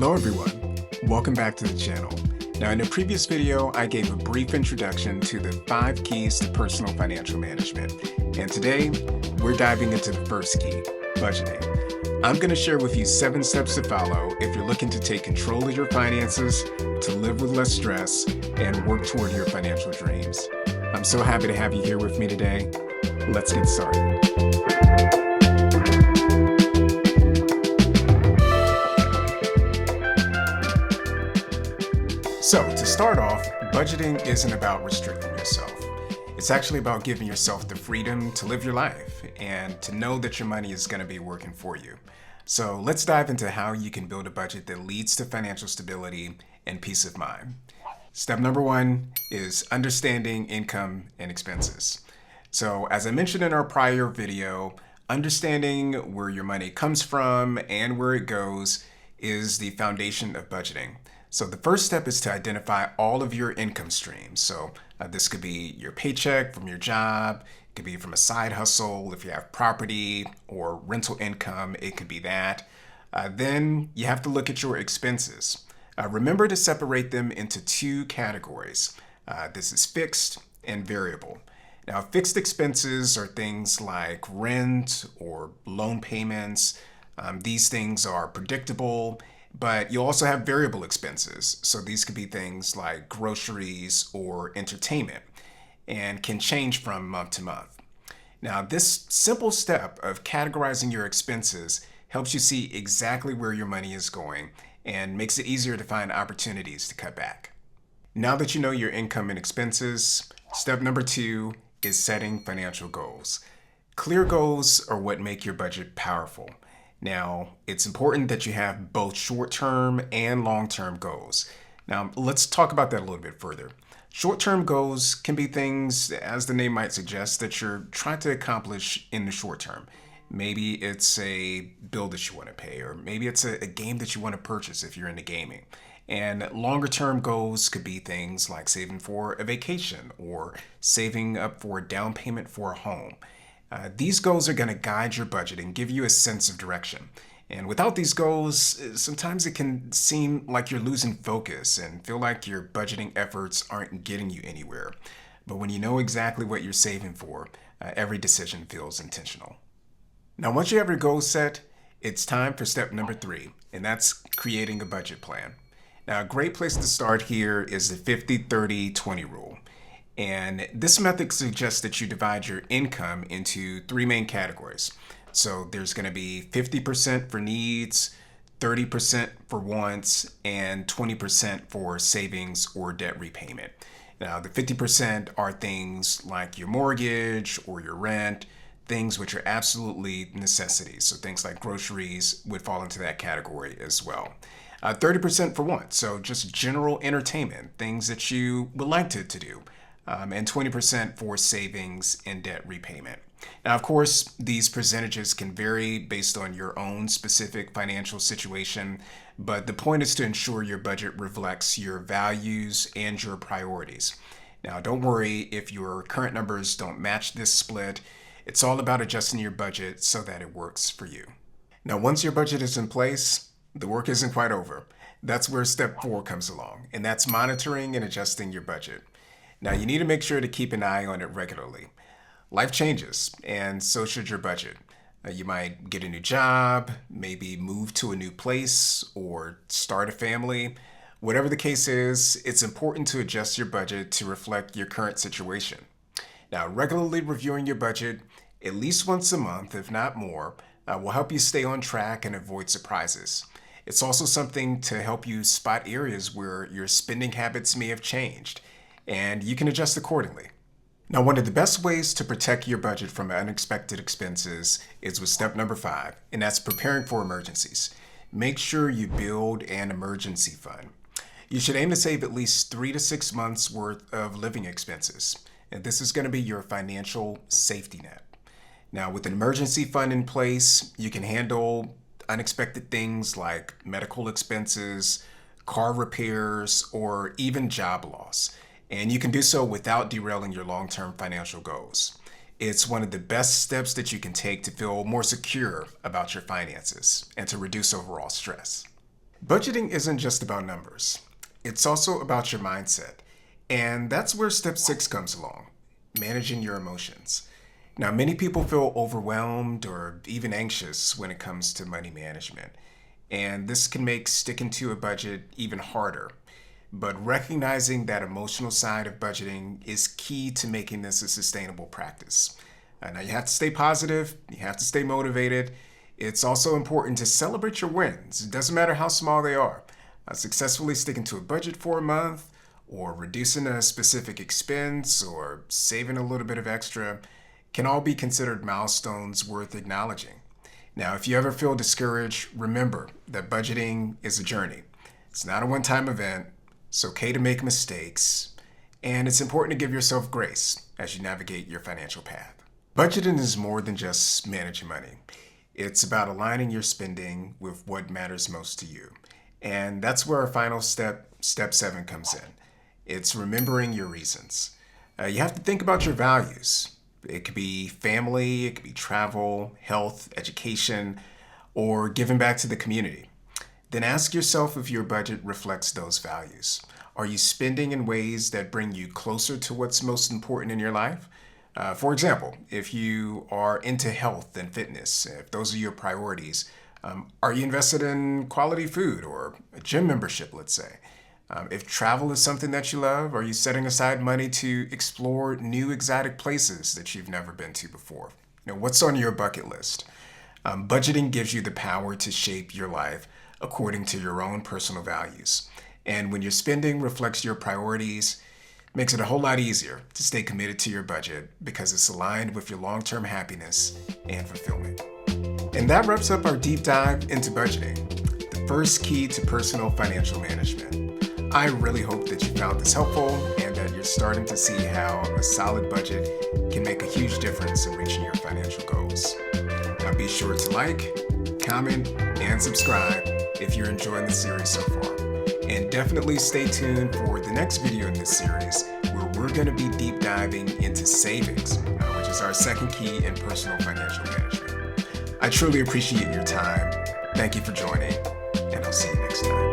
Hello everyone, welcome back to the channel. Now in a previous video, I gave a brief introduction to the 5 keys to personal financial management. And today, we're diving into the first key, budgeting. I'm going to share with you 7 steps to follow if you're looking to take control of your finances, to live with less stress, and work toward your financial dreams. I'm so happy to have you here with me today. Let's get started. So, to start off, budgeting isn't about restricting yourself. It's actually about giving yourself the freedom to live your life and to know that your money is going to be working for you. So, let's dive into how you can build a budget that leads to financial stability and peace of mind. Step number 1 is understanding income and expenses. So, as I mentioned in our prior video, understanding where your money comes from and where it goes is the foundation of budgeting. So the first step is to identify all of your income streams. So this could be your paycheck from your job, it could be from a side hustle, if you have property or rental income, it could be that. Then you have to look at your expenses. Remember to separate them into 2 categories. This is fixed and variable. Now, fixed expenses are things like rent or loan payments. These things are predictable. But you also have variable expenses. So these could be things like groceries or entertainment and can change from month to month. Now, this simple step of categorizing your expenses helps you see exactly where your money is going and makes it easier to find opportunities to cut back. Now that you know your income and expenses, step number 2 is setting financial goals. Clear goals are what make your budget powerful. Now, it's important that you have both short-term and long-term goals. Now, let's talk about that a little bit further. Short-term goals can be things, as the name might suggest, that you're trying to accomplish in the short term. Maybe it's a bill that you want to pay, or maybe it's a game that you want to purchase if you're into gaming. And longer-term goals could be things like saving for a vacation or saving up for a down payment for a home. These goals are going to guide your budget and give you a sense of direction. And without these goals, sometimes it can seem like you're losing focus and feel like your budgeting efforts aren't getting you anywhere. But when you know exactly what you're saving for, every decision feels intentional. Now, once you have your goals set, it's time for step number 3, and that's creating a budget plan. Now, a great place to start here is the 50-30-20 rule. And this method suggests that you divide your income into 3 main categories. So there's going to be 50% for needs, 30% for wants, and 20% for savings or debt repayment. Now, the 50% are things like your mortgage or your rent, things which are absolutely necessities. So things like groceries would fall into that category as well. 30% for wants, so just general entertainment, things that you would like to do. And 20% for savings and debt repayment. Now, of course, these percentages can vary based on your own specific financial situation, but the point is to ensure your budget reflects your values and your priorities. Now, don't worry if your current numbers don't match this split. It's all about adjusting your budget so that it works for you. Now, once your budget is in place, the work isn't quite over. That's where step 4 comes along, and that's monitoring and adjusting your budget. Now, you need to make sure to keep an eye on it regularly. Life changes, and so should your budget. You might get a new job, maybe move to a new place, or start a family. Whatever the case is, it's important to adjust your budget to reflect your current situation. Now, regularly reviewing your budget, at least once a month, if not more, will help you stay on track and avoid surprises. It's also something to help you spot areas where your spending habits may have changed, and you can adjust accordingly. Now, one of the best ways to protect your budget from unexpected expenses is with step number 5, and that's preparing for emergencies. Make sure you build an emergency fund. You should aim to save at least 3 to 6 months worth of living expenses, and this is going to be your financial safety net. Now, with an emergency fund in place, you can handle unexpected things like medical expenses, car repairs, or even job loss. And you can do so without derailing your long-term financial goals. It's one of the best steps that you can take to feel more secure about your finances and to reduce overall stress. Budgeting isn't just about numbers. It's also about your mindset. And that's where step 6 comes along, managing your emotions. Now, many people feel overwhelmed or even anxious when it comes to money management. And this can make sticking to a budget even harder. But recognizing that emotional side of budgeting is key to making this a sustainable practice. Now, you have to stay positive, you have to stay motivated. It's also important to celebrate your wins. It doesn't matter how small they are. Successfully sticking to a budget for a month, or reducing a specific expense, or saving a little bit of extra can all be considered milestones worth acknowledging. Now, if you ever feel discouraged, remember that budgeting is a journey. It's not a one-time event. It's okay to make mistakes, and it's important to give yourself grace as you navigate your financial path. Budgeting is more than just managing money. It's about aligning your spending with what matters most to you. And that's where our final step, step 7, comes in. It's remembering your reasons. You have to think about your values. It could be family, it could be travel, health, education, or giving back to the community. Then ask yourself if your budget reflects those values. Are you spending in ways that bring you closer to what's most important in your life? For example, if you are into health and fitness, if those are your priorities, are you invested in quality food or a gym membership, let's say? If travel is something that you love, are you setting aside money to explore new exotic places that you've never been to before? What's on your bucket list? Budgeting gives you the power to shape your life according to your own personal values. And when your spending reflects your priorities, it makes it a whole lot easier to stay committed to your budget because it's aligned with your long-term happiness and fulfillment. And that wraps up our deep dive into budgeting, the first key to personal financial management. I really hope that you found this helpful and that you're starting to see how a solid budget can make a huge difference in reaching your financial goals. Now be sure to like, comment, and subscribe if you're enjoying the series so far. And definitely stay tuned for the next video in this series where we're going to be deep diving into savings, which is our second key in personal financial management. I truly appreciate your time. Thank you for joining, and I'll see you next time.